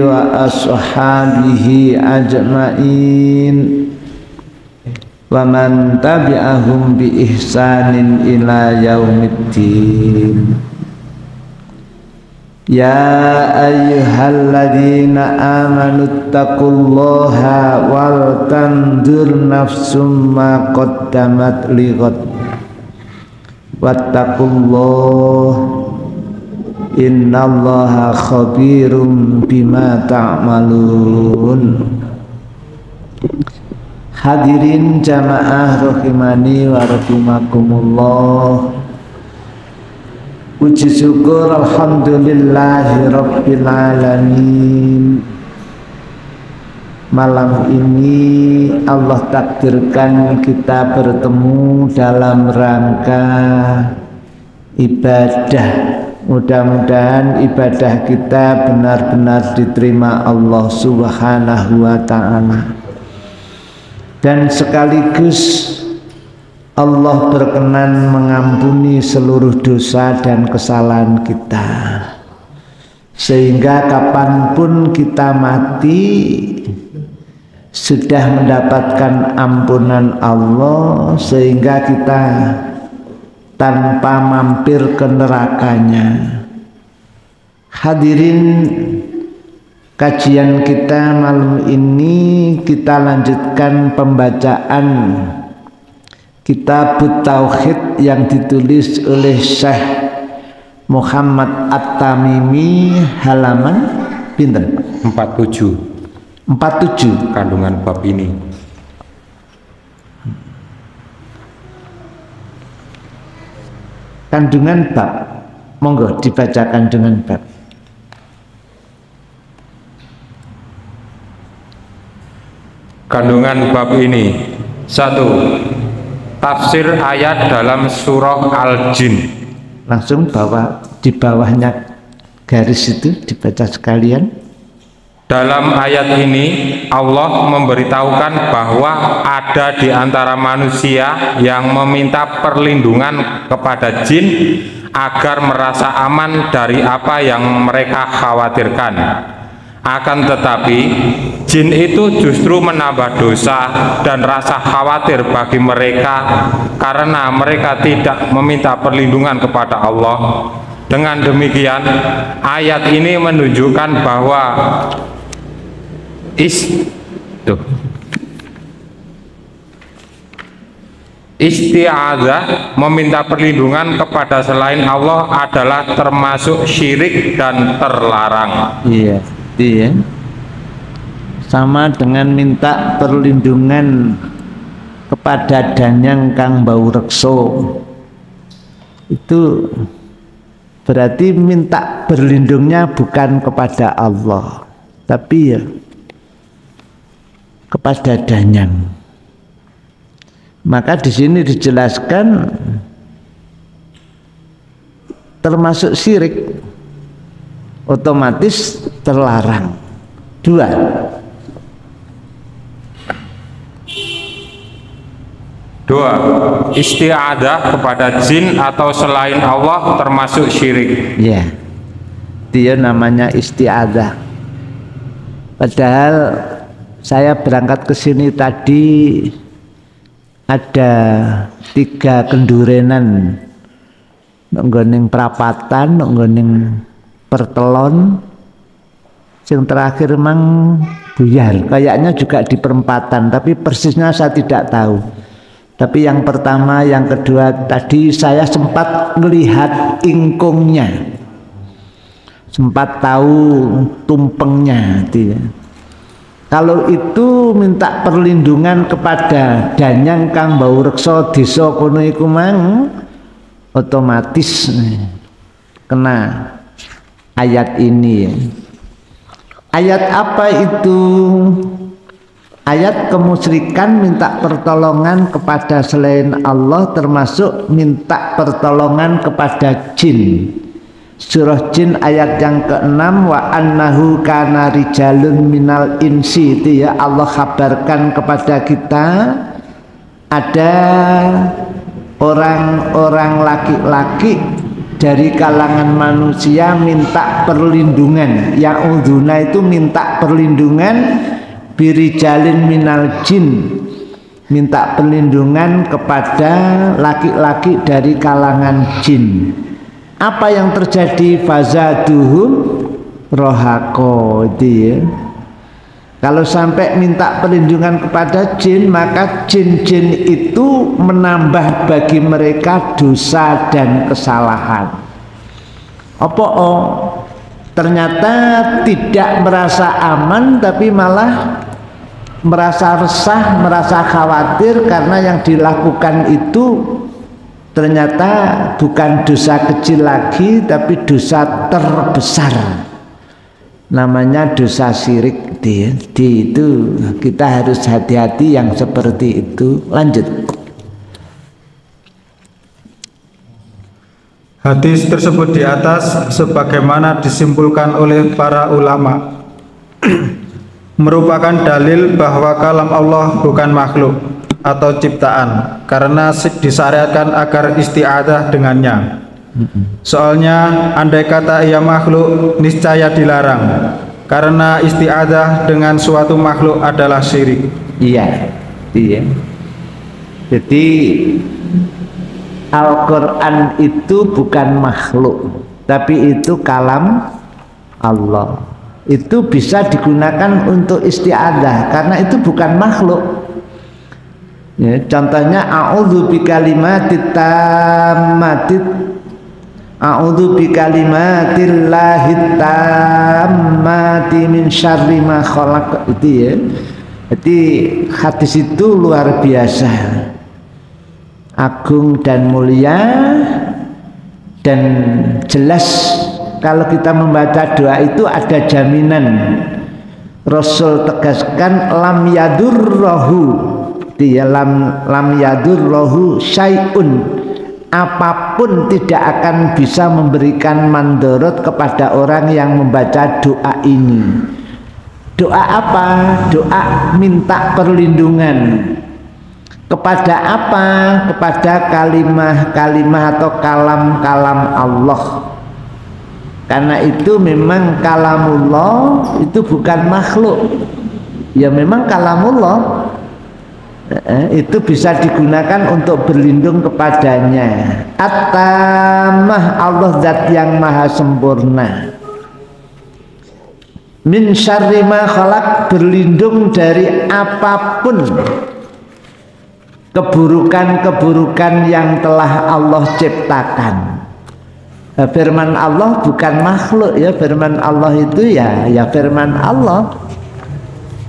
wa ashabihi ajma'in wa man tabi'ahum bi ihsanin ila yaumiddin. Ya ayyuhalladzina amanu taqullaha wal tanzur nafsum ma qaddamat lighad wattaqullaha innallaha khabirum bima ta'malun. Hadirin jamaah rahimani wa rahimakumullah. Puji syukur alhamdulillahi rabbil alamin. Malam ini Allah takdirkan kita bertemu dalam rangka ibadah. Mudah-mudahan ibadah kita benar-benar diterima Allah Subhanahu wa ta'ala, dan sekaligus Allah berkenan mengampuni seluruh dosa dan kesalahan kita, sehingga kapanpun kita mati sudah mendapatkan ampunan Allah, sehingga kita tanpa mampir ke nerakanya. Hadirin, kajian kita malam ini kita lanjutkan pembacaan Kitab Tauhid yang ditulis oleh Syekh Muhammad At-Tamimi, halaman pinten? 47 kandungan bab ini. Kandungan bab, monggo dibaca kandungan bab. Kandungan bab ini: 1. Tafsir ayat dalam surah Al-Jin. Langsung di bawahnya garis itu dibaca sekalian. Dalam ayat ini Allah memberitahukan bahwa ada di antara manusia yang meminta perlindungan kepada jin agar merasa aman dari apa yang mereka khawatirkan. Akan tetapi jin itu justru menambah dosa dan rasa khawatir bagi mereka karena mereka tidak meminta perlindungan kepada Allah. Dengan demikian, ayat ini menunjukkan bahwa isti'adzah, meminta perlindungan kepada selain Allah, adalah termasuk syirik dan terlarang. Iya, sama dengan minta perlindungan kepada danyang kang bau rekso. Itu berarti minta berlindungnya bukan kepada Allah, tapi ya kepada danyang. Maka di sini dijelaskan termasuk syirik, otomatis terlarang. 2. Isti'adzah kepada jin atau selain Allah termasuk syirik. Ya, dia namanya isti'adzah. Padahal saya berangkat ke sini tadi ada 3 kendurenan, nonggoning perapatan, nonggoning pertelon, yang terakhir mang buyar, kayaknya juga di perempatan, tapi persisnya saya tidak tahu. Tapi yang pertama, yang kedua tadi saya sempat melihat ingkungnya, sempat tahu tumpengnya. Kalau itu minta perlindungan kepada danyang kang bau reksa desa kono iku mang, otomatis kena ayat ini. Ayat apa itu? Ayat kemusyrikan, minta pertolongan kepada selain Allah, termasuk minta pertolongan kepada jin. Surah Jin ayat yang ke-6, wa annahu kana rijalun minal insi. Itu ya, Allah kabarkan kepada kita ada orang-orang laki-laki dari kalangan manusia minta perlindungan. Ya'udzuna itu minta perlindungan birijalin minal jin, minta perlindungan kepada laki-laki dari kalangan jin. Apa yang terjadi? Fazaduhum rohako itu ya. Kalau sampai minta perlindungan kepada jin, maka jin-jin itu menambah bagi mereka dosa dan kesalahan. Apa? Ternyata tidak merasa aman, tapi malah merasa resah, merasa khawatir karena yang dilakukan itu ternyata bukan dosa kecil lagi, tapi dosa terbesar. Namanya dosa syirik. Itu kita harus hati-hati yang seperti itu. Lanjut. Hadis tersebut di atas sebagaimana disimpulkan oleh para ulama merupakan dalil bahwa kalam Allah bukan makhluk atau ciptaan, karena disyariatkan agar isti'adzah dengannya. Soalnya andai kata ia makhluk, niscaya dilarang, karena isti'adzah dengan suatu makhluk adalah syirik. Iya. Jadi Al-Quran itu bukan makhluk, tapi itu kalam Allah. Itu bisa digunakan untuk isti'adzah karena itu bukan makhluk. Ya, contohnya a'udzu bikalimatit tammatit, a'udzu bikalimatillahi tammati min syarri ma khalaq, itu ya. Jadi hadis itu luar biasa, agung dan mulia, dan jelas kalau kita membaca doa itu ada jaminan. Rasul tegaskan lam yadurrohu, dia lam yadurrohu syai'un, apapun tidak akan bisa memberikan mandorot kepada orang yang membaca doa ini. Doa apa? Doa minta perlindungan. Kepada apa? Kepada kalimah-kalimah atau kalam-kalam Allah. Karena itu memang kalamullah itu bukan makhluk. Ya memang kalamullah itu bisa digunakan untuk berlindung kepadanya. At-Tammah, Allah zat yang maha sempurna. Min syarri ma khalaq, berlindung dari apapun keburukan-keburukan yang telah Allah ciptakan. Firman Allah bukan makhluk ya, firman Allah itu ya firman Allah.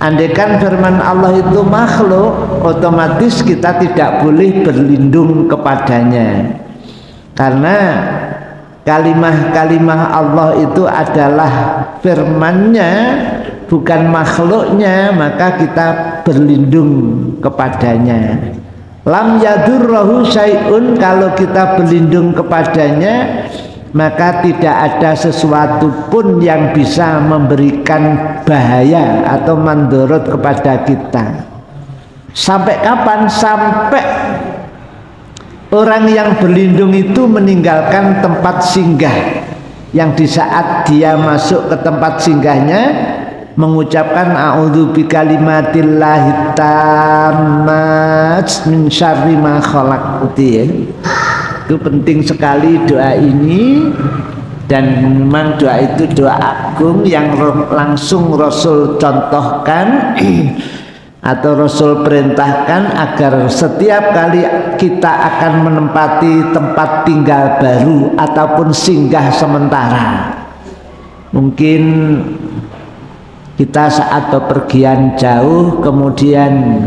Andaikan firman Allah itu makhluk, otomatis kita tidak boleh berlindung kepadanya. Karena kalimah-kalimah Allah itu adalah firman-Nya, bukan makhluknya, maka kita berlindung kepadanya. Lam yadurrohu syai'un, kalau kita berlindung kepadanya maka tidak ada sesuatu pun yang bisa memberikan bahaya atau mandorot kepada kita. Sampai kapan? Sampai orang yang berlindung itu meninggalkan tempat singgah, yang di saat dia masuk ke tempat singgahnya mengucapkan a'udzu bikalimatillahi tammat min syarri ma khalaq. Itu penting sekali doa ini, dan memang doa itu doa agung yang langsung Rasul contohkan atau Rasul perintahkan agar setiap kali kita akan menempati tempat tinggal baru ataupun singgah sementara, mungkin kita saat bepergian jauh, kemudian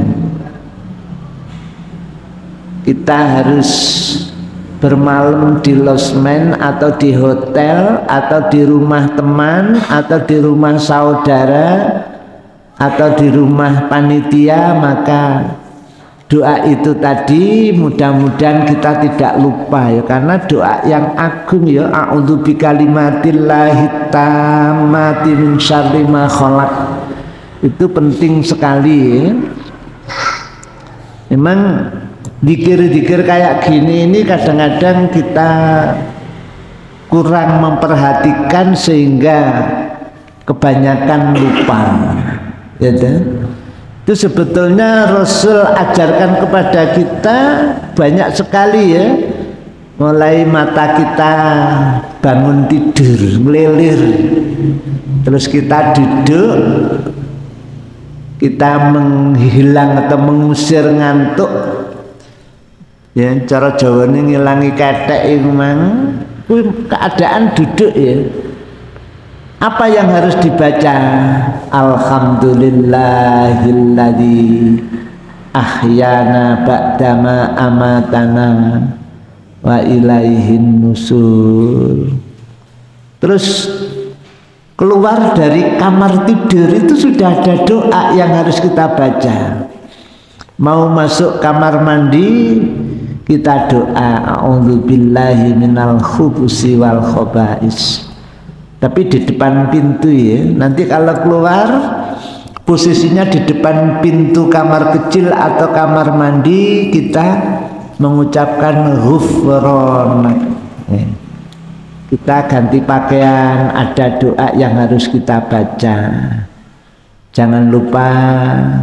kita harus bermalam di losmen atau di hotel atau di rumah teman atau di rumah saudara atau di rumah panitia, maka doa itu tadi mudah-mudahan kita tidak lupa ya, karena doa yang agung ya, a'udzu bikalimatillahi tammati min syarri ma khalaq, itu penting sekali ya. Memang zikir-zikir kayak gini ini kadang-kadang kita kurang memperhatikan sehingga kebanyakan lupa, ya kan? Itu sebetulnya Rasul ajarkan kepada kita banyak sekali ya, mulai mata kita bangun tidur melilir, terus kita duduk, kita menghilang atau mengusir ngantuk, ya cara Jawa ini ngilangi ketek itu mang, keadaan duduk ya. Apa yang harus dibaca? Alhamdulillahilladzi ahyana ba'dama amatana wa ilaihin nusur. Terus keluar dari kamar tidur itu sudah ada doa yang harus kita baca. Mau masuk kamar mandi kita doa a'udzubillahi minal khubusi wal khaba'is. Tapi di depan pintu ya. Nanti kalau keluar posisinya di depan pintu kamar kecil atau kamar mandi, kita mengucapkan ghufranak. Kita ganti pakaian, ada doa yang harus kita baca. Jangan lupa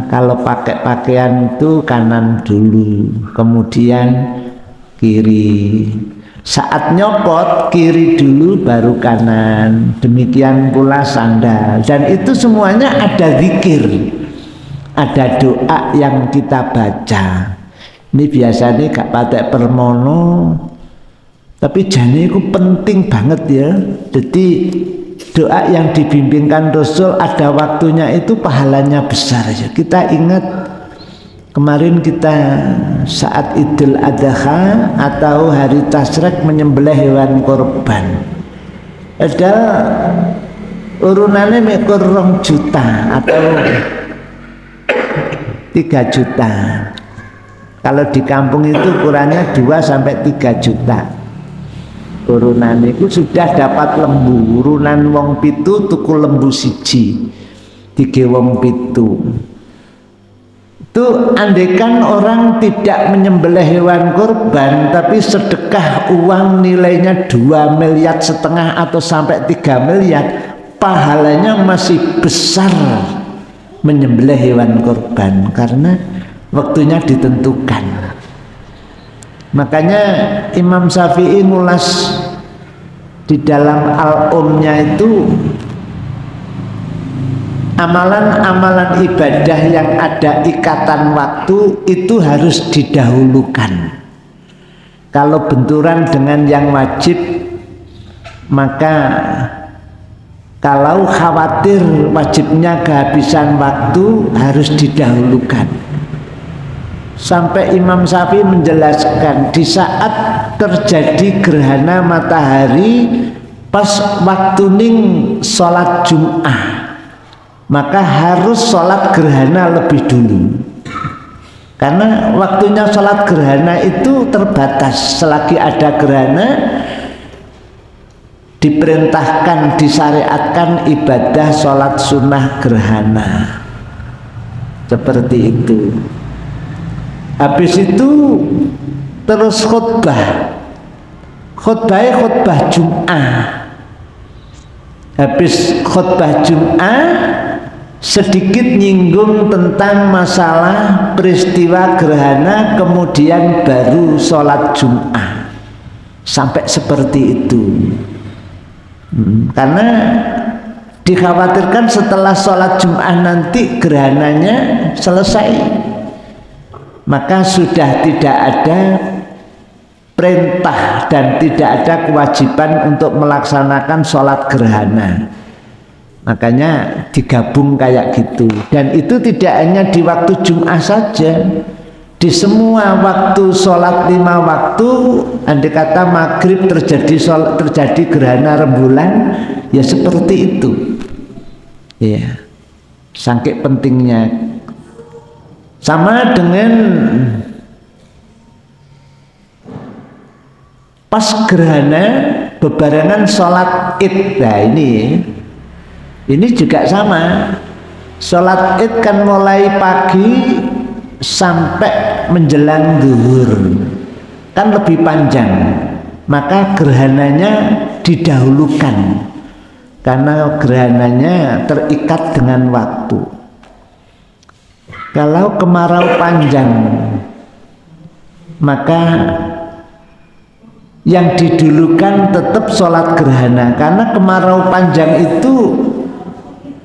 kalau pakai pakaian itu kanan dulu, kemudian kiri. Saat nyopot kiri dulu baru kanan, demikian pula sandal. Dan itu semuanya ada zikir, ada doa yang kita baca. Ini biasanya gak pakai permono, tapi jane itu penting banget ya. Jadi doa yang dibimbingkan Rasul ada waktunya itu pahalanya besar ya. Kita ingat kemarin kita saat Idul Adha atau hari Tasyrik menyembelih hewan korban. Ada urunannya mekur 2 juta atau 3 juta. Kalau di kampung itu ukurannya 2 sampai 3 juta. Urunan itu sudah dapat lembu. Urunan wong pitu tuku lembu siji. 3 wong pitu. Itu andaikan orang tidak menyembelih hewan kurban tapi sedekah uang nilainya 2,5 miliar atau sampai 3 miliar, pahalanya masih besar menyembelih hewan kurban karena waktunya ditentukan. Makanya Imam Syafi'i ngulas di dalam Al-Umnya itu amalan-amalan ibadah yang ada ikatan waktu itu harus didahulukan. Kalau benturan dengan yang wajib, maka kalau khawatir wajibnya kehabisan waktu harus didahulukan. Sampai Imam Syafi'i menjelaskan di saat terjadi gerhana matahari pas waktu ning sholat Jum'ah, maka harus sholat gerhana lebih dulu, karena waktunya sholat gerhana itu terbatas. Selagi ada gerhana diperintahkan, disyariatkan ibadah sholat sunnah gerhana seperti itu. Habis itu terus khutbah Jum'ah. Habis khutbah Jum'ah sedikit nyinggung tentang masalah peristiwa gerhana, kemudian baru sholat Jum'ah. Sampai seperti itu. Karena dikhawatirkan setelah sholat Jum'ah nanti gerhananya selesai, maka sudah tidak ada perintah dan tidak ada kewajiban untuk melaksanakan sholat gerhana. Makanya digabung kayak gitu. Dan itu tidak hanya di waktu Jum'ah saja, di semua waktu sholat 5 waktu. Andai kata maghrib terjadi gerhana rembulan, ya seperti itu ya, saking pentingnya. Sama dengan pas gerhana bebarengan sholat id. Nah ini juga sama. Sholat id kan mulai pagi sampai menjelang zuhur, kan lebih panjang. Maka gerhananya didahulukan karena gerhananya terikat dengan waktu. Kalau kemarau panjang, maka yang didulukan tetap sholat gerhana, karena kemarau panjang itu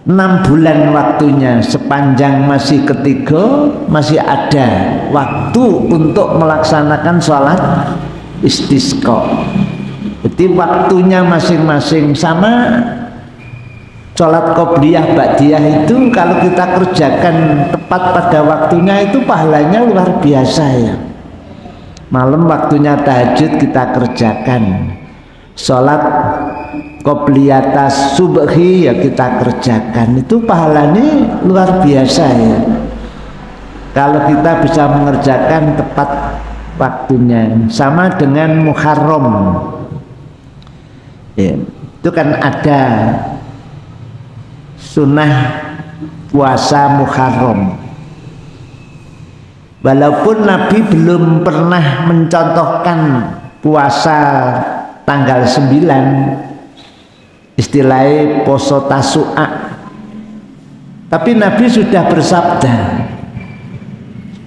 6 bulan waktunya. Sepanjang masih ketiga masih ada waktu untuk melaksanakan sholat istisqa. Jadi waktunya masing-masing. Sama sholat qobliyah ba'diyah itu kalau kita kerjakan tepat pada waktunya itu pahalanya luar biasa ya. Malam waktunya tahajud kita kerjakan, sholat qobliyatas subhi ya kita kerjakan, itu pahalanya luar biasa ya kalau kita bisa mengerjakan tepat waktunya. Sama dengan Muharram ya, itu kan ada sunnah puasa Muharram. Walaupun Nabi belum pernah mencontohkan puasa tanggal 9, istilahnya poso Tasu'a, tapi Nabi sudah bersabda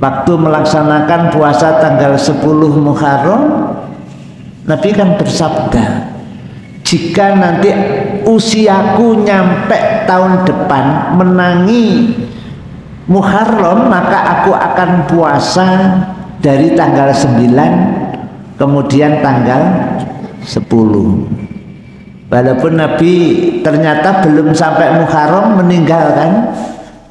waktu melaksanakan puasa tanggal 10 Muharram. Nabi kan bersabda, jika nanti usiaku nyampe tahun depan menangi Muharram, maka aku akan puasa dari tanggal 9 kemudian tanggal 10. Walaupun Nabi ternyata belum sampai Muharram meninggal kan,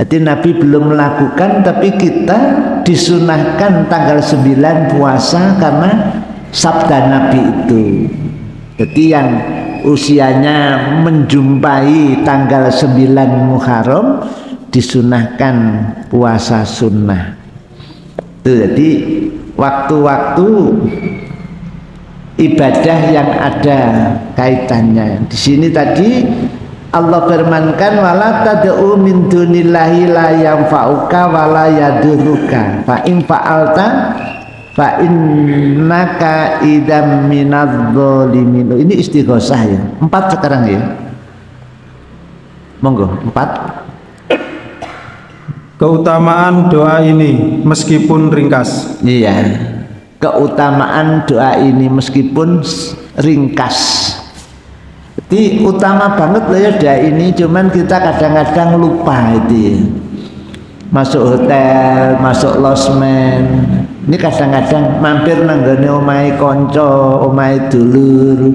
jadi Nabi belum melakukan, tapi kita disunahkan tanggal 9 puasa karena sabda Nabi itu. Jadi yang usianya menjumpai tanggal 9 Muharram disunahkan puasa sunnah. Tuh, jadi waktu-waktu ibadah yang ada kaitannya. Di sini tadi Allah firmankan, wala tad'u min dunillahi la yanfa'uka wala yadurruka fa in fa'alta fa innaka idam minadh-dhalimin. Ini istighosah ya. 4 sekarang ya. Monggo 4. Keutamaan doa ini meskipun ringkas. Iya, keutamaan doa ini meskipun ringkas. Jadi utama banget loh ya doa ini, cuman kita kadang-kadang lupa itu ya. Masuk hotel, masuk losmen, ini kadang-kadang mampir nanggone omahe konco, omahe dulur,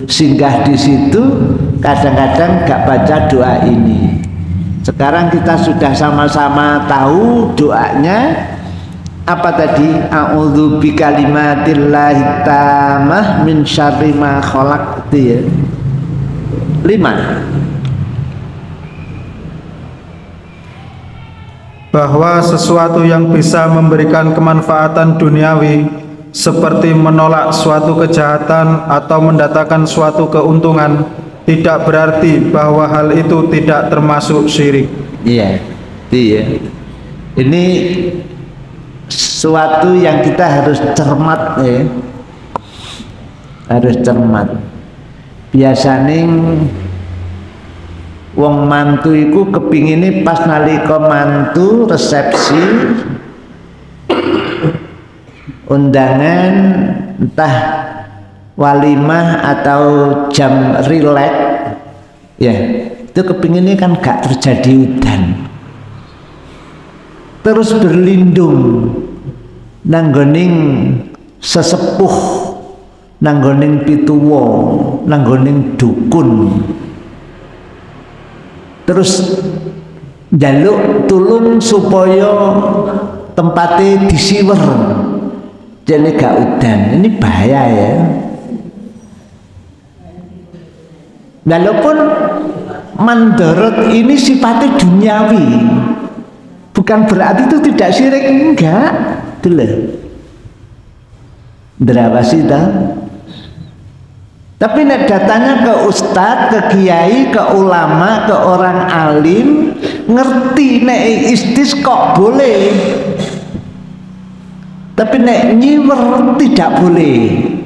singgah di situ, kadang-kadang gak baca doa ini. Sekarang kita sudah sama-sama tahu doanya apa tadi? A'udzu bikalimatillahi tammah min syarri ma khalaq, itu ya. 5. Bahwa sesuatu yang bisa memberikan kemanfaatan duniawi seperti menolak suatu kejahatan atau mendatangkan suatu keuntungan tidak berarti bahwa hal itu tidak termasuk syirik. Iya, iya. Ini sesuatu yang kita harus cermat ya. Harus cermat. Biasanya wong mantu iku kepingine pas nalika mantu resepsi undangan entah walimah atau jam rileks ya, itu kepinginnya kan gak terjadi udan, terus berlindung nanggoning sesepuh, nanggoning pituwo, nanggoning dukun, terus njaluk tulung supaya tempatnya disiwer jadi gak udan. Ini bahaya ya. Walaupun mandorot ini sifatnya duniawi, bukan berarti itu tidak syirik, enggak. Dulu berapa sih dah? Tapi nek datanya ke ustadz, ke kiai, ke ulama, ke orang alim, ngerti nek istisqa boleh, tapi nek nyiwer tidak boleh.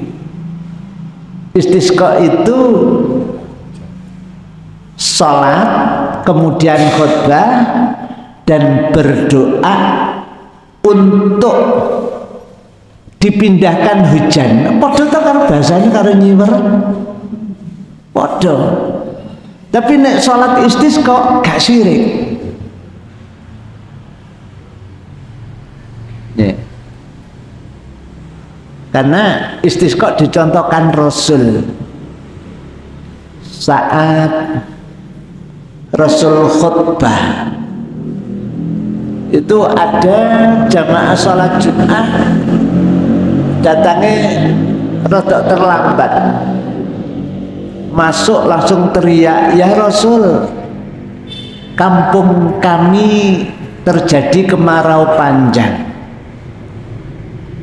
Istisqa itu sholat, kemudian khutbah dan berdoa untuk dipindahkan hujan. Padha ta karo bahasane karo nyiwer. Padha. Tapi nek sholat istisqa gak syirik. Ya. Karena istisqa dicontohkan Rasul saat Rasul khutbah itu ada jamaah sholat Jumat datangnya rada terlambat, masuk langsung teriak, "Ya Rasul, kampung kami terjadi kemarau panjang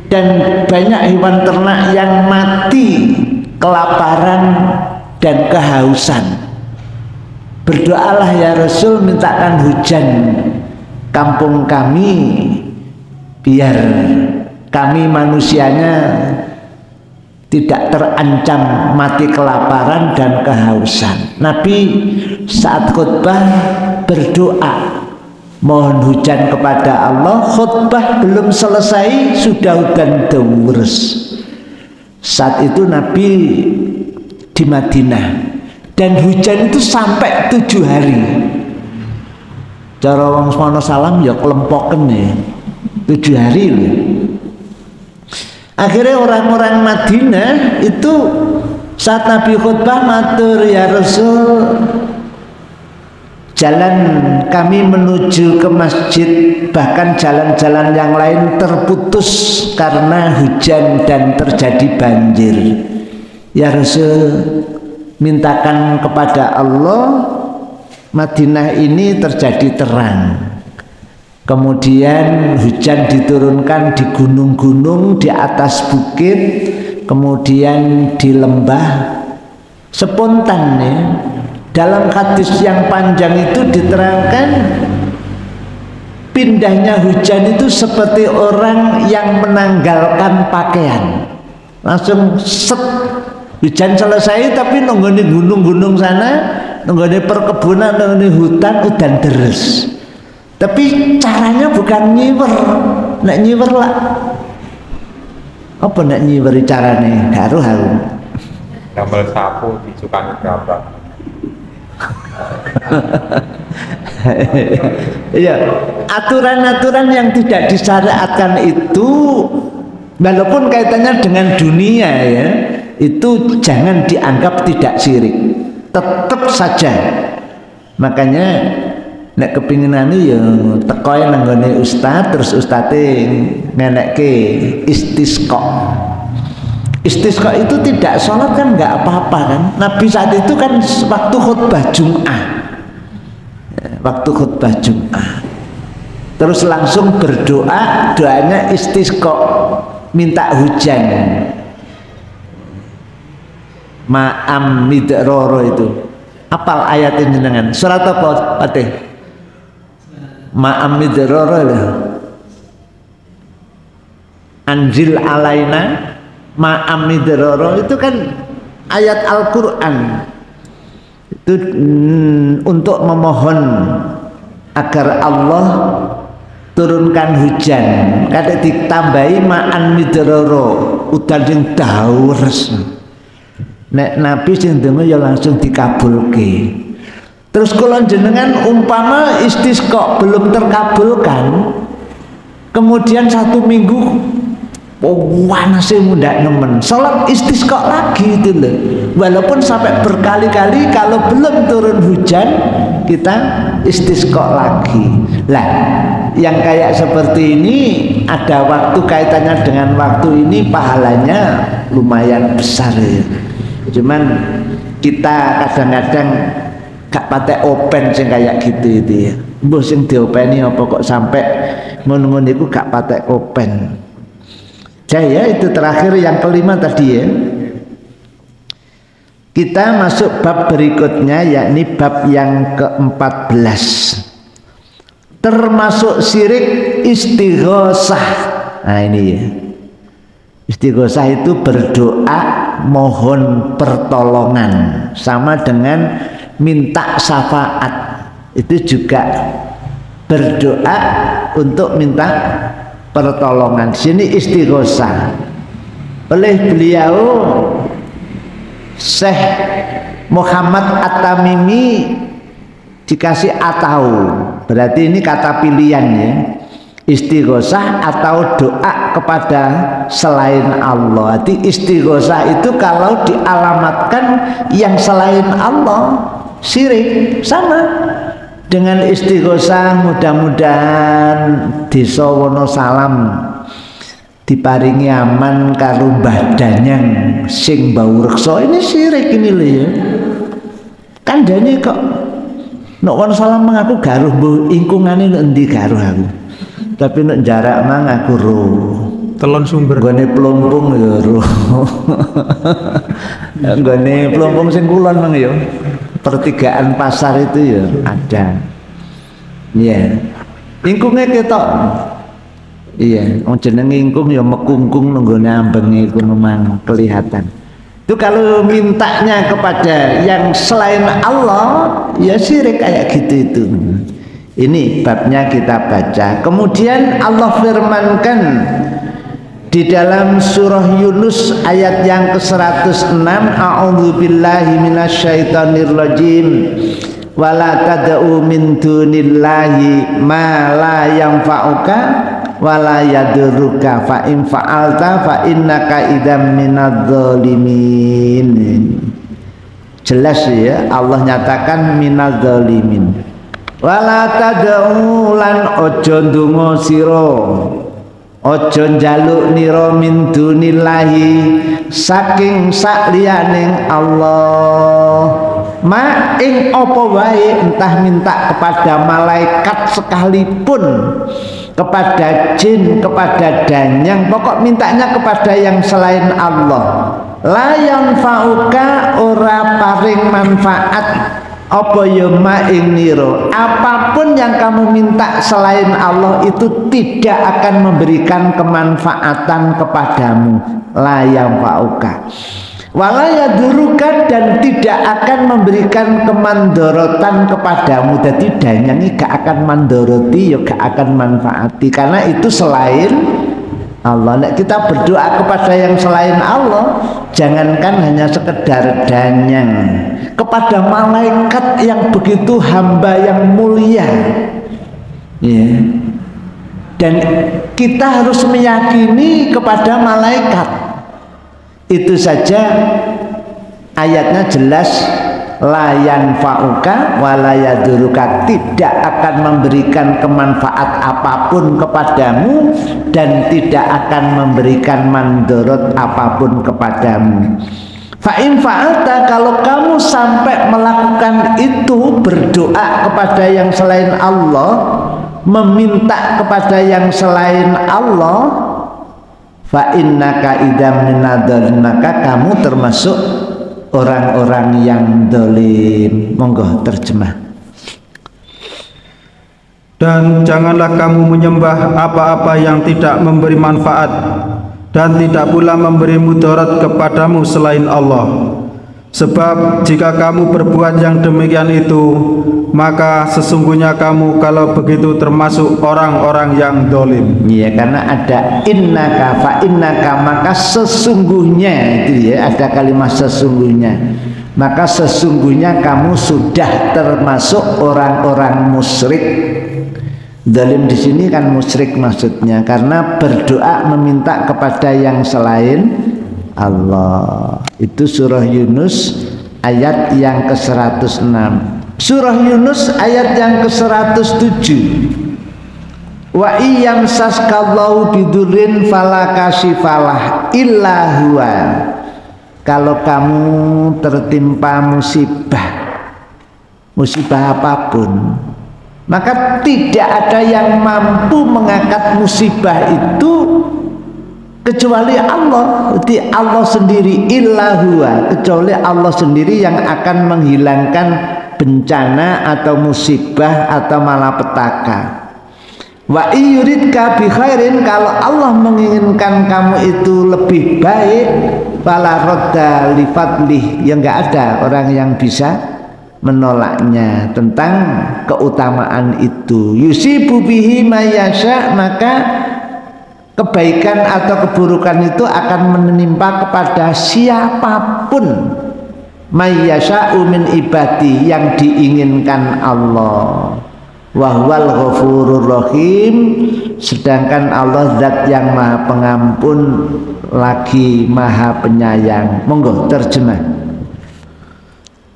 dan banyak hewan ternak yang mati kelaparan dan kehausan. Berdoalah ya Rasul, mintakan hujan kampung kami biar kami manusianya tidak terancam mati kelaparan dan kehausan." Nabi saat khutbah berdoa mohon hujan kepada Allah. Khutbah belum selesai sudah hujan deres. Saat itu Nabi di Madinah dan hujan itu sampai 7 hari. Cara wong semono salam ya kelempoken ya 7 hari loh. Akhirnya orang-orang Madinah itu saat Nabi khutbah matur, "Ya Rasul, jalan kami menuju ke masjid bahkan jalan-jalan yang lain terputus karena hujan dan terjadi banjir. Ya Rasul, mintakan kepada Allah Madinah ini terjadi terang, kemudian hujan diturunkan di gunung-gunung, di atas bukit, kemudian di lembah." Spontan ya. Dalam hadis yang panjang itu diterangkan pindahnya hujan itu seperti orang yang menanggalkan pakaian, langsung set, hujan selesai tapi nunggoni gunung-gunung sana, nunggoni perkebunan, nunggoni hutan, udan deres. Tapi caranya bukan nyiwer. Nek nyiwer lah apa nek nyiweri carane karo haru gambar sapu disukani gambar. Iya, aturan-aturan yang tidak disyariatkan itu walaupun kaitannya dengan dunia ya, itu jangan dianggap tidak syirik, tetap saja. Makanya nek kepinginane ya tekoe nang gone ustaz, terus ustaze ngenekke istisqa. Istisqa itu tidak sholat kan nggak apa-apa kan. Nabi saat itu kan waktu khutbah Jum'ah, waktu khutbah Jum'ah terus langsung berdoa, doanya istisqa, minta hujan. Ma'am midroro itu apal ayat ini dengan surat apa Fatih? Ma'am midroro anzil alaina ma'amidroro itu kan ayat Al-Quran itu untuk memohon agar Allah turunkan hujan. Kadang ditambahi ma'an midroro udan sing daures. Nek Nabi sing dengo ya langsung dikabulke. Terus kula jenengan umpama istisqa belum terkabulkan, kemudian 1 minggu panasnya mudah nemen, sholat istisqa lagi itu loh. Walaupun sampai berkali-kali kalau belum turun hujan kita istisqa lagi. Lah yang kayak seperti ini ada waktu kaitannya dengan waktu ini pahalanya lumayan besar ya. Cuman kita kadang-kadang gak patek open sing kayak gitu itu ya. Mbah sing diopeni apa kok sampai ngono-ngono iku gak patek open. Jaya itu terakhir yang kelima tadi ya. Kita masuk bab berikutnya yakni bab yang ke-14. Termasuk syirik istighosah. Nah ini ya. Istighosah itu berdoa mohon pertolongan, sama dengan minta syafaat. Itu juga berdoa untuk minta pertolongan. Sini istighosah. Oleh beliau Syekh Muhammad At-Tamimi dikasih atau, berarti ini kata pilihan ya. Istighosah atau doa kepada selain Allah. Jadi istighosah itu kalau dialamatkan yang selain Allah syirik. Sama dengan istighosah mudah-mudahan desa Wonosalam diparingi aman karo Mbah Danyang sing bau reksa, ini syirik ini lho ya. Kandhane kok nek Wonosalam mengaku garuh mbuh ingkungane nek endi garuh aku. Tapi nek jarak mang aku roh. Telon Sumber. Gone Plumpung ya roh. Gone Plumpung sing kulon mang ya. Pertigaan pasar itu ya ada. Iya. Ingkunge ketok. Iya, wong jenenge ingkung ya mekungkung nang gone ambenge iku memang kelihatan. Itu kalau mintanya kepada yang selain Allah ya syirik kayak gitu itu. Ini babnya kita baca. Kemudian Allah firmankan di dalam surah Yunus ayat yang ke-106, a'udzubillahi minasyaitonirrajim, wala tad'u min dunillahi ma la yanfa'uka wala yadurruka fa in fa'alta fa innaka idzam minadh-dhalimin. Jelas ya, Allah nyatakan minadh-dhalimin. Wala tad'u lan ojo ndonga sira, ojo njaluk nira min dunillahi saking sakliyaning Allah, ma ing apa wae, entah minta kepada malaikat sekalipun, kepada jin, kepada danyang, pokok mintanya kepada yang selain Allah. La yanfa'uka, ora paring manfaat apa ya ma ing nira, apapun yang kamu minta selain Allah itu tidak akan memberikan kemanfaatan kepadamu. La yanfa'uka wala yaduruka, dan tidak akan memberikan kemandorotan kepadamu. Jadi danyangi gak akan mandoroti, ya gak akan manfaati, karena itu selain Allah. Nek kita berdoa kepada yang selain Allah, jangankan hanya sekedar danyang, kepada malaikat yang begitu hamba yang mulia ya. Dan kita harus meyakini kepada malaikat. Itu saja ayatnya jelas, la yanfa'uka wa la yaduruka, tidak akan memberikan kemanfaat apapun kepadamu dan tidak akan memberikan mandorot apapun kepadamu. Fa in fa'alta, kalau kamu sampai melakukan itu, berdoa kepada yang selain Allah, meminta kepada yang selain Allah, fa innaka idzam minadh-dhalimina, kamu termasuk orang-orang yang dolim. Monggo terjemah. Dan janganlah kamu menyembah apa-apa yang tidak memberi manfaat dan tidak pula memberi mudarat kepadamu selain Allah. Sebab jika kamu berbuat yang demikian itu, maka sesungguhnya kamu kalau begitu termasuk orang-orang yang dolim. Iya, karena ada innaka fa innaka, maka sesungguhnya itu ya, ada kalimat sesungguhnya. Maka sesungguhnya kamu sudah termasuk orang-orang musyrik. Dolim di sini kan musyrik maksudnya, karena berdoa meminta kepada yang selain Allah. Itu surah Yunus ayat yang ke-106. Surah Yunus ayat yang ke-107. Wa iyam saskallahu bidurin fala kashifalah illa huwa. Kalau kamu tertimpa musibah apapun, maka tidak ada yang mampu mengangkat musibah itu kecuali Allah. Jadi Allah sendiri, illa huwa, kecuali Allah sendiri yang akan menghilangkan bencana atau musibah atau malapetaka. Wa yuridka bi khairin, kalau Allah menginginkan kamu itu lebih baik, fala radda li fadlih, ya enggak ada orang yang bisa menolaknya tentang keutamaan itu. Yusibu bihi mayasya, maka kebaikan atau keburukan itu akan menimpa kepada siapapun, mayasya min ibadi, yang diinginkan Allah. Wahwal ghafurur rahim, sedangkan Allah zat yang maha pengampun lagi maha penyayang. Monggo terjemah.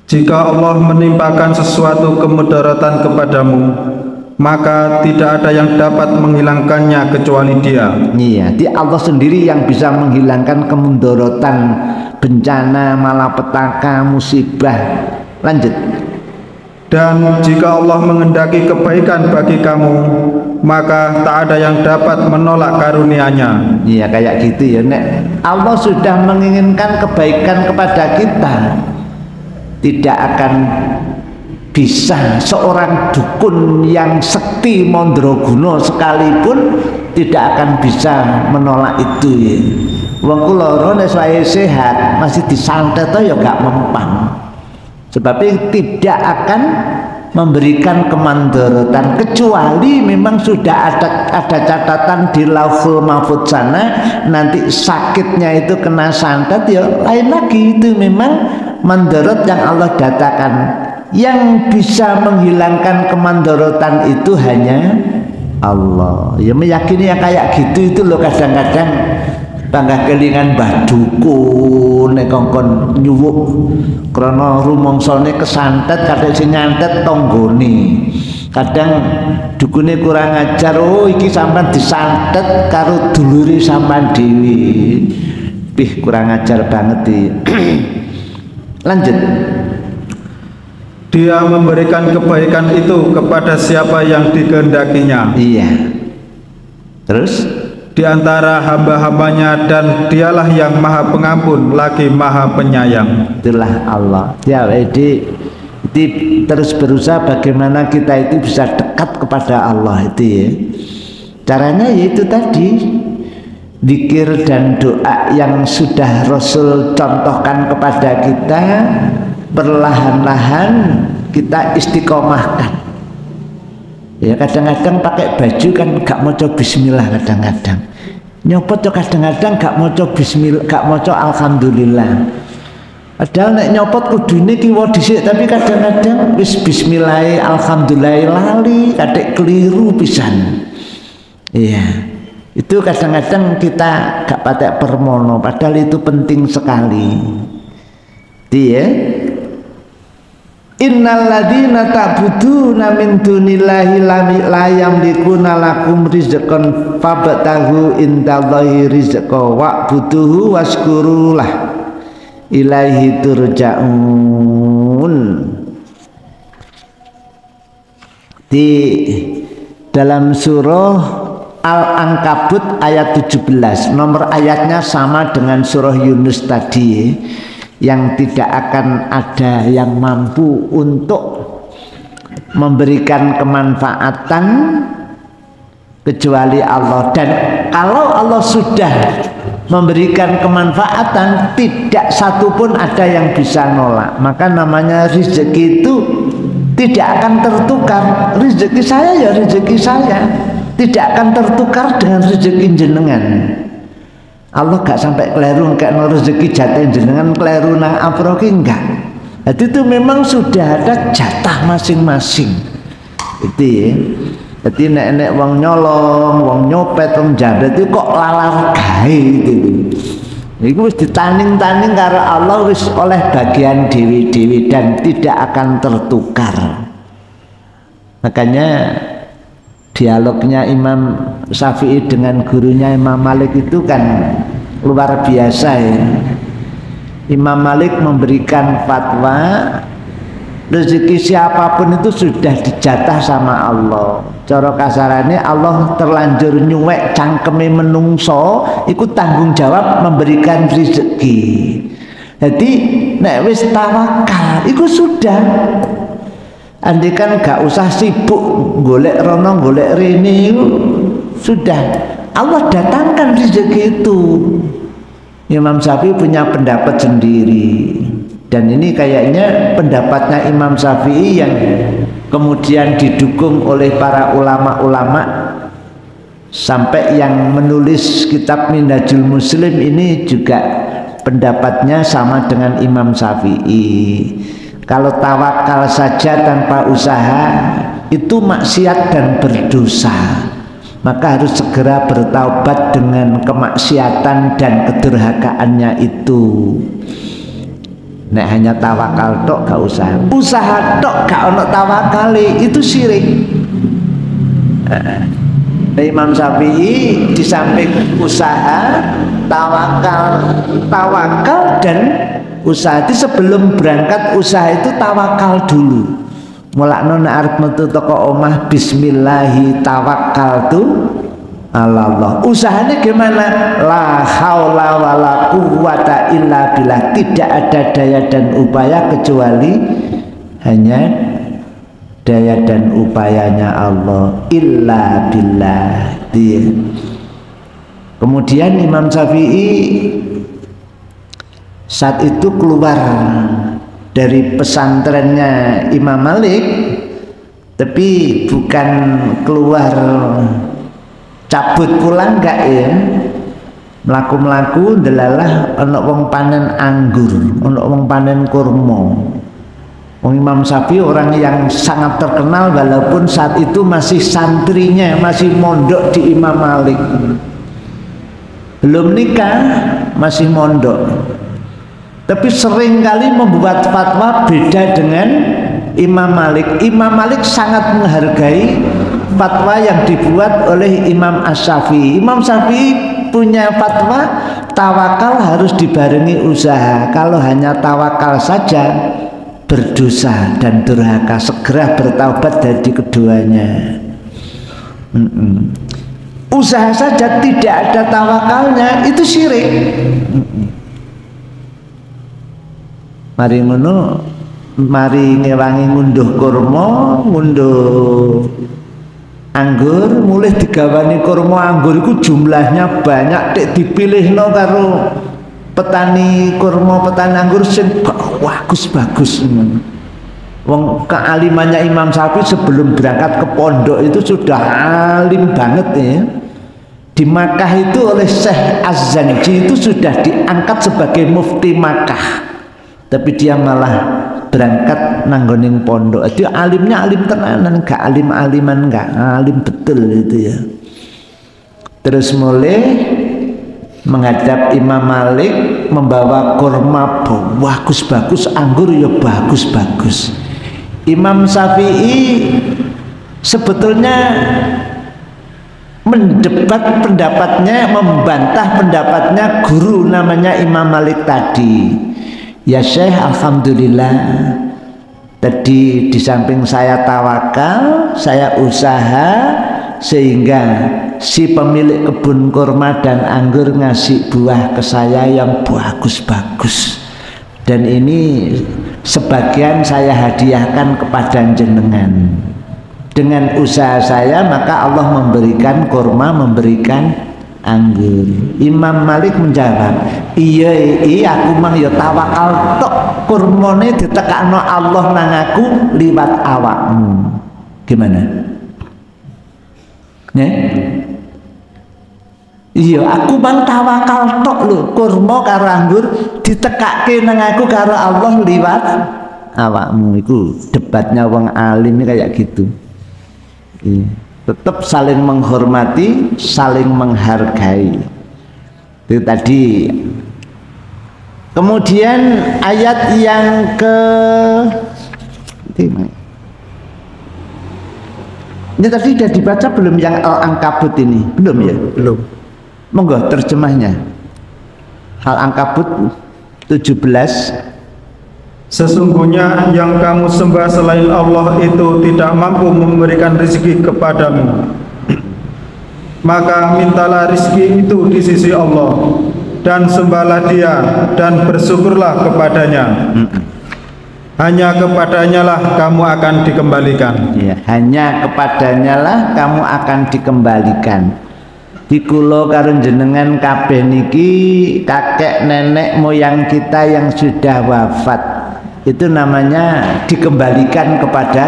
Jika Allah menimpakan sesuatu kemudaratan kepadamu, maka tidak ada yang dapat menghilangkannya kecuali Dia. Iya, di Allah sendiri yang bisa menghilangkan kemudaratan, bencana, malapetaka, musibah. Lanjut. Dan jika Allah menghendaki kebaikan bagi kamu, maka tak ada yang dapat menolak karunia-Nya. Iya, kayak gitu ya, Nek. Allah sudah menginginkan kebaikan kepada kita, tidak akan bisa seorang dukun yang sekti mandraguna sekalipun tidak akan bisa menolak itu ya. Wong kula nek saya sehat masih disantet ya gak mempan. Sebab tidak akan memberikan kemandaratan, kecuali memang sudah ada catatan di Lauhul Mahfuz sana, nanti sakitnya itu kena santet ya lain lagi, itu memang mandarat yang Allah datakan. Yang bisa menghilangkan kemandaratan itu hanya Allah. Ya meyakini yang kayak gitu itu loh, kadang-kadang bangga kelingan mbah dukun nek kongkon nyuwuk krana rumangsane kesantet, kadang sing nyantet tanggane, kadang dukune kurang ajar, oh iki sampean disantet karo dulure sampean dhewe, pih kurang ajar banget iki. Lanjut. Dia memberikan kebaikan itu kepada siapa yang dikehendakinya. Iya. Terus di antara hamba-hambanya, dan Dialah yang maha pengampun lagi maha penyayang. Itulah Allah ya. Jadi terus berusaha bagaimana kita itu bisa dekat kepada Allah itu ya. Caranya yaitu tadi zikir dan doa yang sudah Rasul contohkan kepada kita, perlahan-lahan kita istiqomahkan. Ya kadang-kadang pakai baju kan gak maca bismillah, kadang-kadang nyopot tuh kadang-kadang gak maca bismillah, gak maca alhamdulillah. Padahal nek nyopot kudune kiwa dhisik, tapi kadang-kadang wis bismillah alhamdulillah lali, kadek keliru pisan. Iya. Itu kadang-kadang kita gak patek permono, padahal itu penting sekali. Dia innal ladzina ta'buduna min dunillahi la yamlikuna lakum rizqan fabtahu indallahi rizqa wa'buduhu washkurulah ilaihi turja'un. Di dalam surah Al-Ankabut ayat 17, nomor ayatnya sama dengan surah Yunus tadi, yang tidak akan ada yang mampu untuk memberikan kemanfaatan kecuali Allah. Dan kalau Allah sudah memberikan kemanfaatan, tidak satu pun ada yang bisa nolak. Maka namanya rezeki itu tidak akan tertukar. Rezeki saya ya rezeki saya, tidak akan tertukar dengan rezeki jenengan. Allah gak sampai keliru kayak rezeki jatah jenengan keliru nang afroki, enggak. Jadi itu memang sudah ada jatah masing-masing. Itu ya. Jadi nek wong nyolong, wong nyopet, wong jadat itu kok lalar gawe gitu. Iku wis ditaning-taning karo Allah, wis oleh bagian dewi-dewi dan tidak akan tertukar. Makanya dialognya Imam Syafi'i dengan gurunya Imam Malik itu kan luar biasa ya. Imam Malik memberikan fatwa rezeki siapapun itu sudah dijatah sama Allah. Cara kasarannya Allah terlanjur nyuwek cangkeme menungso, ikut tanggung jawab memberikan rezeki. Jadi nek wis tawakal iku sudah. Andai kan gak usah sibuk golek rono golek rene, sudah Allah datangkan rezeki itu. Imam Syafi'i punya pendapat sendiri, dan ini kayaknya pendapatnya Imam Syafi'i yang kemudian didukung oleh para ulama-ulama, sampai yang menulis kitab Minhajul Muslim ini juga pendapatnya sama dengan Imam Syafi'i. Kalau tawakal saja tanpa usaha itu maksiat dan berdosa, maka harus segera bertaubat dengan kemaksiatan dan kedurhakaannya itu. Nek hanya tawakal tok gak usaha tok gak ono tawakali, itu syirik. Imam Syafi'i di samping usaha, tawakal dan usaha. Itu sebelum berangkat usaha itu tawakal dulu. Mulakno nek arep metu teko omah bismillahi tawakkaltu ala Allah. Usahanya gimana? La haula wala quwwata illa billah. Tidak ada daya dan upaya kecuali hanya daya dan upayanya Allah. Illa billah. Dia. Kemudian Imam Syafi'i saat itu keluar dari pesantrennya Imam Malik, tapi bukan keluar cabut pulang enggak ya, melaku-melaku delalah ono wong panen anggur, ono wong panen kurma. Wong Imam Syafi'i orang yang sangat terkenal walaupun saat itu masih santrinya, masih mondok di Imam Malik, belum nikah, masih mondok. Tapi seringkali membuat fatwa beda dengan Imam Malik. Imam Malik sangat menghargai fatwa yang dibuat oleh Imam Asy-Syafi'i. Imam Syafi'i punya fatwa tawakal harus dibarengi usaha. Kalau hanya tawakal saja berdosa dan durhaka, segera bertaubat dari keduanya. Usaha saja tidak ada tawakalnya, itu syirik. Mari ngono, mari ngewangi ngunduh kurma, ngunduh anggur, mulai digawani kurma anggur itu jumlahnya banyak, dipilihno karo petani kurma, petani anggur sing bagus-bagus. Wong kealimannya Imam Syafi'i sebelum berangkat ke pondok itu sudah alim banget ya. Di Makkah itu oleh Syekh Az-Zanji itu sudah diangkat sebagai mufti Makkah. Tapi dia malah berangkat nanggoning pondok. Itu alimnya alim tenanan, gak alim-aliman, gak alim betul itu ya. Terus mulai menghadap Imam Malik, membawa kurma bagus-bagus, anggur ya bagus-bagus. Imam Syafi'i sebetulnya mendebat pendapatnya, membantah pendapatnya guru namanya Imam Malik tadi. Ya Syekh, alhamdulillah tadi di samping saya tawakal, saya usaha, sehingga si pemilik kebun kurma dan anggur ngasih buah ke saya yang bagus-bagus, dan ini sebagian saya hadiahkan kepada jenengan. Dengan usaha saya maka Allah memberikan kurma, memberikan anggur. Imam Malik menjawab, iya aku mang ya tawakal tok, kurmane ditekakno Allah nang aku liwat awakmu. Gimana? Ya? Iya, aku mang tawakal tok lho, kurma karo anggur ditekake nang aku karo Allah liwat awakmu. Iku debatnya wong alim kayak gitu. Iya. Tetap saling menghormati, saling menghargai. Itu tadi. Kemudian ayat yang ke ini tadi sudah dibaca belum yang Al-Ankabut ini? Belum ya? Belum. Monggo terjemahnya. Al-Ankabut 17. Sesungguhnya yang kamu sembah selain Allah itu tidak mampu memberikan rezeki kepadamu, maka mintalah rezeki itu di sisi Allah, dan sembahlah Dia dan bersyukurlah kepadanya. hanya kepadanya lah kamu akan dikembalikan. Ya, hanya kepadanya lah kamu akan dikembalikan. Di kula karo jenengan kabeh niki kakek nenek moyang kita yang sudah wafat, itu namanya dikembalikan kepada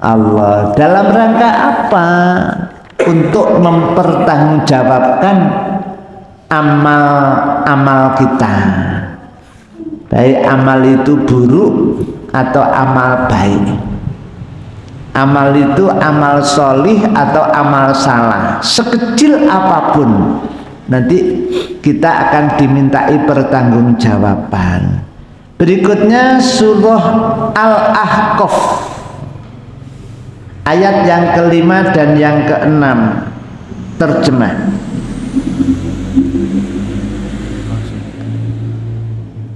Allah. Dalam rangka apa? Untuk mempertanggungjawabkan amal-amal kita, baik amal itu buruk atau amal baik. Amal itu amal solih atau amal salah, sekecil apapun nanti kita akan dimintai pertanggungjawaban. Berikutnya surah Al-Ahqaf ayat yang kelima dan yang keenam, terjemah.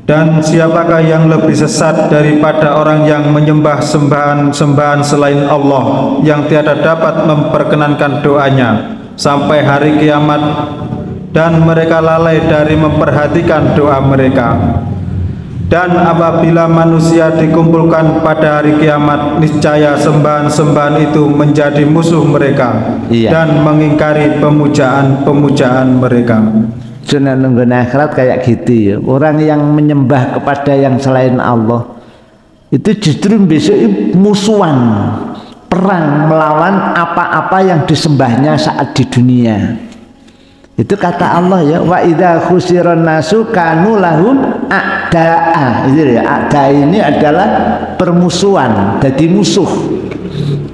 Dan siapakah yang lebih sesat daripada orang yang menyembah sembahan-sembahan selain Allah yang tiada dapat memperkenankan doanya sampai hari kiamat, dan mereka lalai dari memperhatikan doa mereka. Dan apabila manusia dikumpulkan pada hari kiamat, niscaya sembahan-sembahan itu menjadi musuh mereka, dan mengingkari pemujaan-pemujaan mereka. Sunnah nunggu akhirat kayak gitu ya. Orang yang menyembah kepada yang selain Allah itu justru besok musuhan, perang melawan apa-apa yang disembahnya saat di dunia. Itu kata Allah ya, wa idza khusiran nasu kanu lahum a'da'a. Itu ya, a'da ini adalah permusuhan, jadi musuh.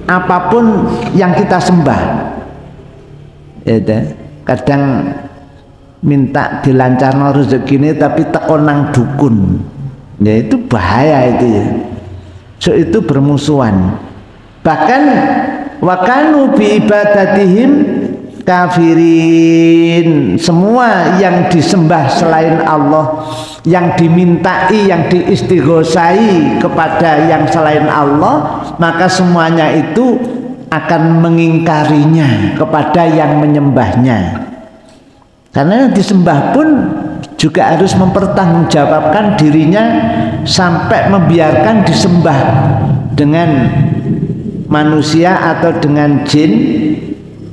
Apapun yang kita sembah. Itu kadang minta dilancarno rezekine tapi teko nang dukun. Ya itu bahaya itu ya. So itu bermusuhan. Bahkan wa kanu bi ibadatihim kafirin. Semua yang disembah selain Allah, yang dimintai, yang diistighosai kepada yang selain Allah, maka semuanya itu akan mengingkarinya kepada yang menyembahnya. Karena yang disembah pun juga harus mempertanggungjawabkan dirinya sampai membiarkan disembah dengan manusia atau dengan jin,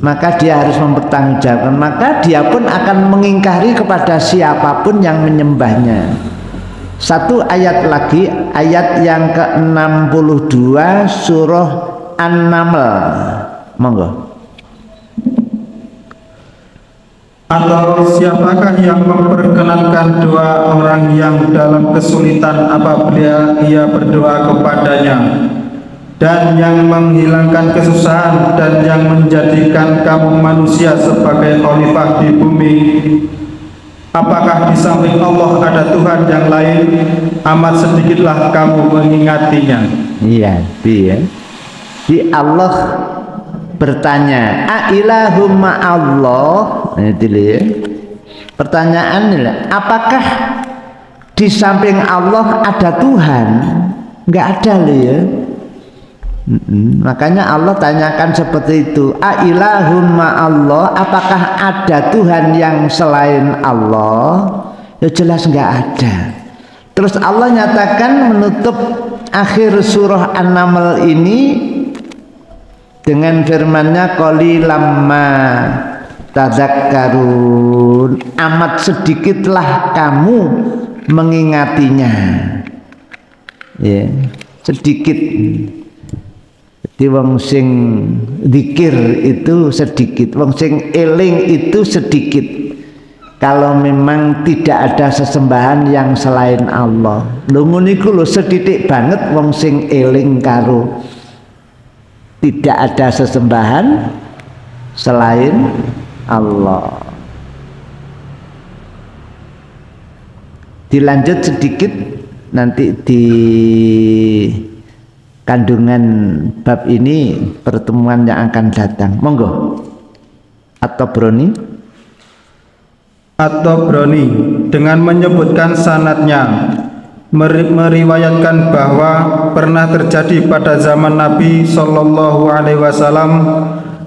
maka dia harus mempertanggungjawabkan. Maka dia pun akan mengingkari kepada siapapun yang menyembahnya. Satu ayat lagi, ayat yang ke-62 surah An-Naml. Monggo. Atau siapakah yang memperkenankan doa orang yang dalam kesulitan apabila ia berdoa kepadanya, dan yang menghilangkan kesusahan, dan yang menjadikan kamu manusia sebagai khalifah di bumi? Apakah di samping Allah ada Tuhan yang lain? Amat sedikitlah kamu mengingatinya. Iya, dia. Di Allah bertanya, "Ailahum ma'allah?" Itu ya. Pertanyaan adalah, apakah di samping Allah ada Tuhan? Enggak ada loh ya. Makanya Allah tanyakan seperti itu, "Ailahum ma'allah?" Apakah ada Tuhan yang selain Allah? Ya jelas enggak ada. Terus Allah nyatakan menutup akhir surah An-Naml ini dengan firman-Nya, qalilam ma tadzakkarun, amat sedikitlah kamu mengingatinya. Ya, sedikit. Jadi wong sing zikir itu sedikit, wong sing eling itu sedikit. Kalau memang tidak ada sesembahan yang selain Allah. Lho ngono iku lho sedidik banget wong sing eling karo tidak ada sesembahan selain Allah. Dilanjut sedikit nanti di kandungan bab ini pertemuan yang akan datang. Monggo. At-Tabrani dengan menyebutkan sanadnya meriwayatkan bahwa pernah terjadi pada zaman Nabi Shallallahu Alaihi Wasallam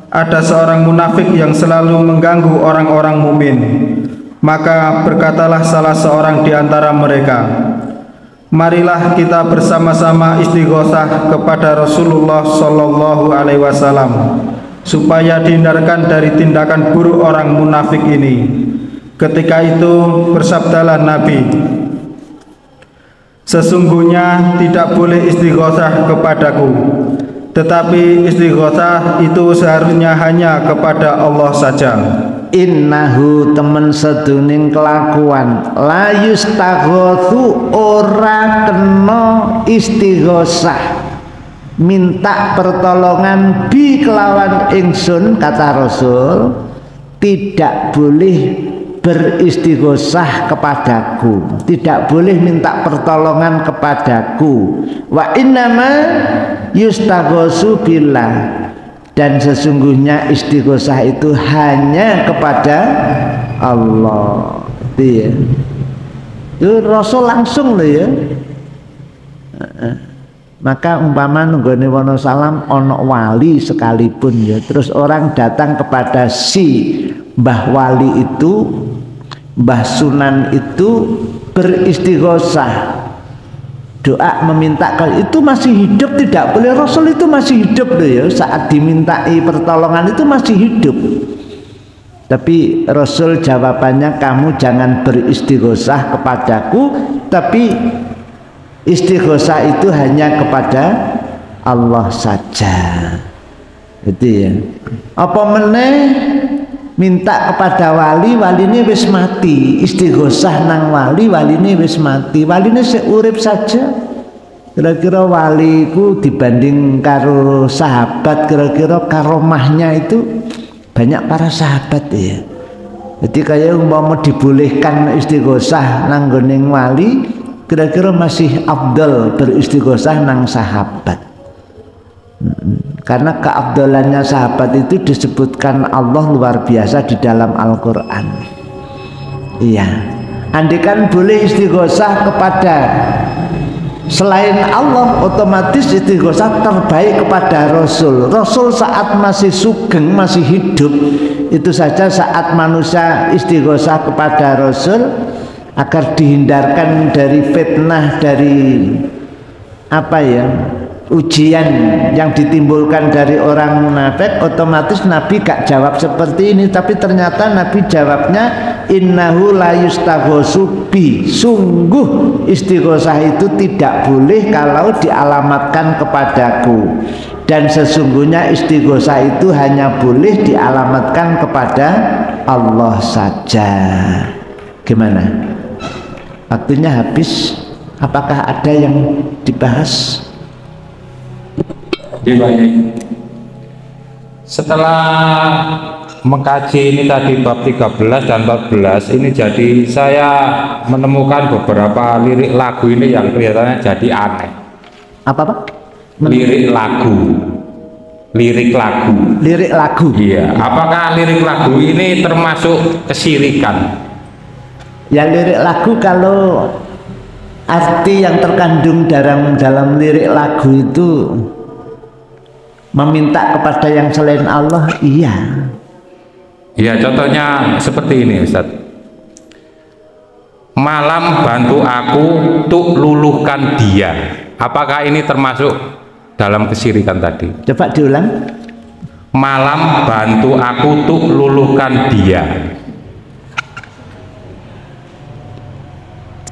ada seorang munafik yang selalu mengganggu orang-orang mukmin. Maka berkatalah salah seorang di antara mereka, marilah kita bersama-sama istighosah kepada Rasulullah Shallallahu Alaihi Wasallam supaya dihindarkan dari tindakan buruk orang munafik ini. Ketika itu bersabdalah Nabi, sesungguhnya tidak boleh istighosah kepadaku, tetapi istighosah itu seharusnya hanya kepada Allah saja. Innahu temen seduning kelakuan la yustaghotsu ora kena istighosah minta pertolongan bi kelawan ingsun, kata Rasul, tidak boleh beristighosah kepadaku, tidak boleh minta pertolongan kepadaku. Wa innama yustaghotsu billah, dan sesungguhnya istighosah itu hanya kepada Allah. Iya. Itu Rasul langsung loh ya. Maka umpama nunggone Wonosalam ono wali sekalipun ya, terus orang datang kepada si Mbah Wali itu, Mbah Sunan itu beristighosah, doa meminta, itu masih hidup, tidak boleh. Rasul itu masih hidup loh ya, saat dimintai pertolongan itu masih hidup. Tapi Rasul jawabannya, kamu jangan beristighosah kepadaku, tapi istighosah itu hanya kepada Allah saja. Itu ya. Apa meneh minta kepada wali, waline wis mati, istighosah nang wali, waline wis mati, waline seurip saja. Kira-kira waliku dibanding karo sahabat, kira-kira karomahnya itu banyak para sahabat ya. Jadi kayak umpama dibolehkan istighosah nang nggoning wali, kira-kira masih afdal beristighosah nang sahabat. Karena keabdalannya sahabat itu disebutkan Allah luar biasa di dalam Al-Quran. Iya, andikan boleh istighosah kepada selain Allah, otomatis istighosah terbaik kepada Rasul. Rasul saat masih sugeng, masih hidup, itu saja saat manusia istighosah kepada Rasul agar dihindarkan dari fitnah, dari apa ya, ujian yang ditimbulkan dari orang munafik, otomatis Nabi gak jawab seperti ini. Tapi ternyata Nabi jawabnya, innahu la yustaghotsu bi, sungguh istighosah itu tidak boleh kalau dialamatkan kepadaku, dan sesungguhnya istighosah itu hanya boleh dialamatkan kepada Allah saja. Gimana? Waktunya habis. Apakah ada yang dibahas? Setelah mengkaji ini tadi bab 13 dan 14 ini, jadi saya menemukan beberapa lirik lagu ini yang kelihatannya jadi aneh. Apa Pak? Lirik lagu. Lirik lagu. Iya, apakah lirik lagu ini termasuk kesyirikan? Ya, lirik lagu kalau arti yang terkandung dalam lirik lagu itu meminta kepada yang selain Allah, iya. Iya, contohnya seperti ini Ustaz. Malam bantu aku untuk luluhkan dia. Apakah ini termasuk dalam kesyirikan tadi? Coba diulang. Malam bantu aku untuk luluhkan dia.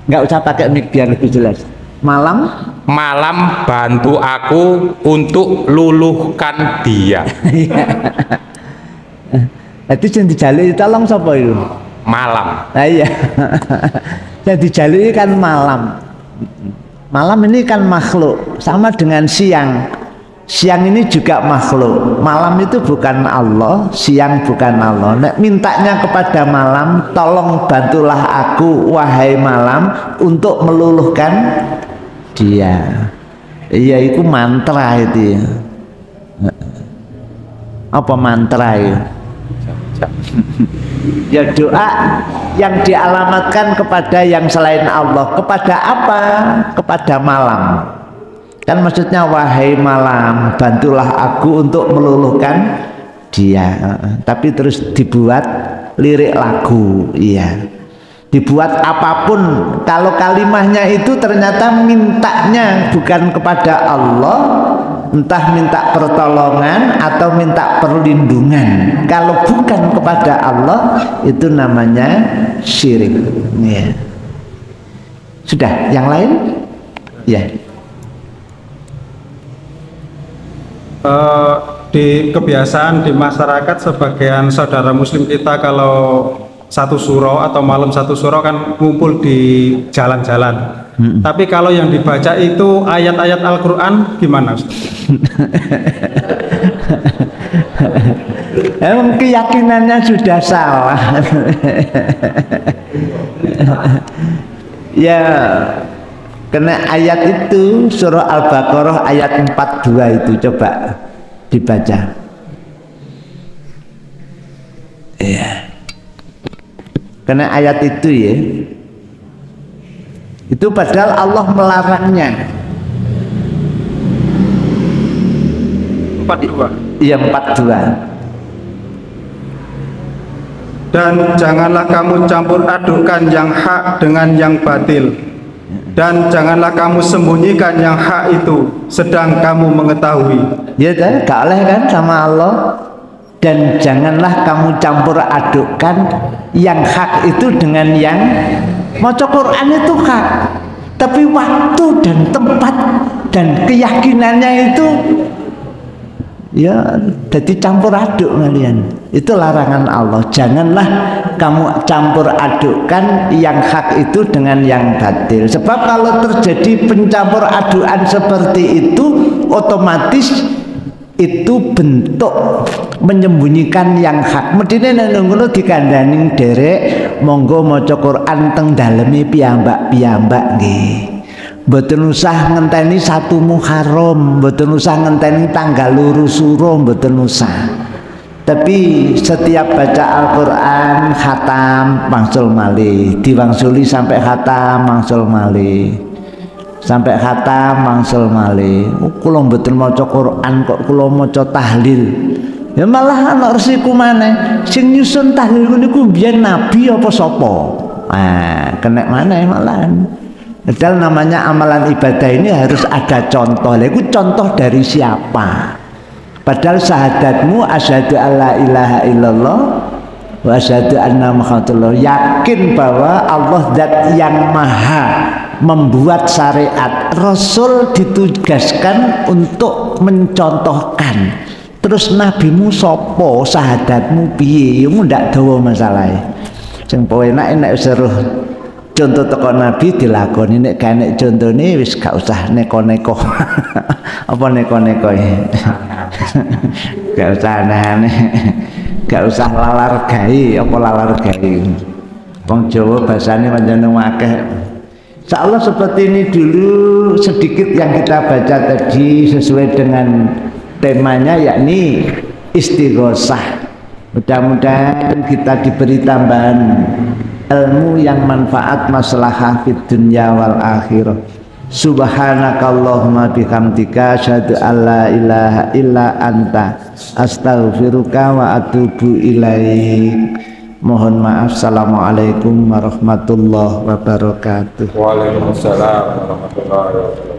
Nggak usah pakai mic biar lebih jelas. Malam bantu aku untuk luluhkan dia. Itu yang dijalui tolong sapa itu? Malam. Nah, iya. Yang dijalui kan malam. Malam ini kan makhluk, sama dengan siang. Siang ini juga makhluk. Malam itu bukan Allah, siang bukan Allah. Nek mintanya kepada malam, tolong bantulah aku wahai malam untuk meluluhkan dia. Iya, itu mantra itu ya. Apa mantra ya? Ya doa yang dialamatkan kepada yang selain Allah. Kepada apa? Kepada malam. Kan maksudnya wahai malam, bantulah aku untuk meluluhkan dia. Tapi terus dibuat lirik lagu, iya. dibuat apapun, kalau kalimahnya itu ternyata mintanya bukan kepada Allah, entah minta pertolongan atau minta perlindungan, kalau bukan kepada Allah itu namanya syirik. Ya. Sudah, yang lain? Ya. Di kebiasaan di masyarakat sebagian saudara muslim kita kalau satu surau atau malam satu surau kan ngumpul di jalan-jalan. Tapi kalau yang dibaca itu ayat-ayat Al-Quran gimana, Ustaz? Emang keyakinannya sudah salah. Ya, kena ayat itu surah Al-Baqarah ayat 42 itu coba dibaca. Ya. Karena ayat itu ya, itu padahal Allah melarangnya. 42. Iya 42. Dan janganlah kamu campur adukan yang hak dengan yang batil, dan janganlah kamu sembunyikan yang hak itu sedang kamu mengetahui. Ya kan, gak oleh kan sama Allah. Dan janganlah kamu campur adukkan yang hak itu dengan yang maca Quran itu hak, tapi waktu dan tempat dan keyakinannya itu ya jadi campur aduk kalian. Itu larangan Allah. Janganlah kamu campur adukkan yang hak itu dengan yang batil. Sebab kalau terjadi pencampur adukan seperti itu, otomatis itu bentuk menyembunyikan yang hak. Medine nang ngono dikandani derek monggo maca Quran teng daleme piyambak-piyambak nggih. Mboten usah ngenteni 1 Muharram, mboten usah ngenteni tanggal 2 Suro, mboten usah. Tapi setiap baca Al-Quran khatam mangsul malih, diwangsuli sampai khatam mangsul malih. Sampai khatam mangsul malih. Kula mboten maca Quran kok kula maca tahlil. Ya malah ana resiku maneh. Sing nyusun tahlil niku biyen nabi apa sapa? Ah, kena maneh malahan. Padahal namanya amalan ibadah ini harus ada contoh. Lah iku contoh dari siapa? Padahal syahadatmu asyhadu alla ilaha illallah wa asyhadu anna muhammadar, yakin bahwa Allah zat yang maha membuat syariat, Rasul ditugaskan untuk mencontohkan. Terus nabimu sopo, syahadatmu piye, mu ndak dawa masalahe. Sing penak nek seruh contoh teko nabi dilakoni, nek gak nek contone wis gak usah neko-neko. Apa neko-neko gak usah aneh-aneh, gak usah lalar gai, apa lalar gai. Wong Jawa bahasane pancen akeh. Insyaallah seperti ini dulu sedikit yang kita baca tadi sesuai dengan temanya, yakni istighosah. Mudah-mudahan kita diberi tambahan ilmu yang manfaat maslahah fid dunya wal akhirah. Subhanakallahumma bihamdika asyhadu alla ilaha illa anta astaghfiruka wa atubu ilaik. Mohon maaf. Assalamualaikum warahmatullahi wabarakatuh. Waalaikumsalam warahmatullahi wabarakatuh.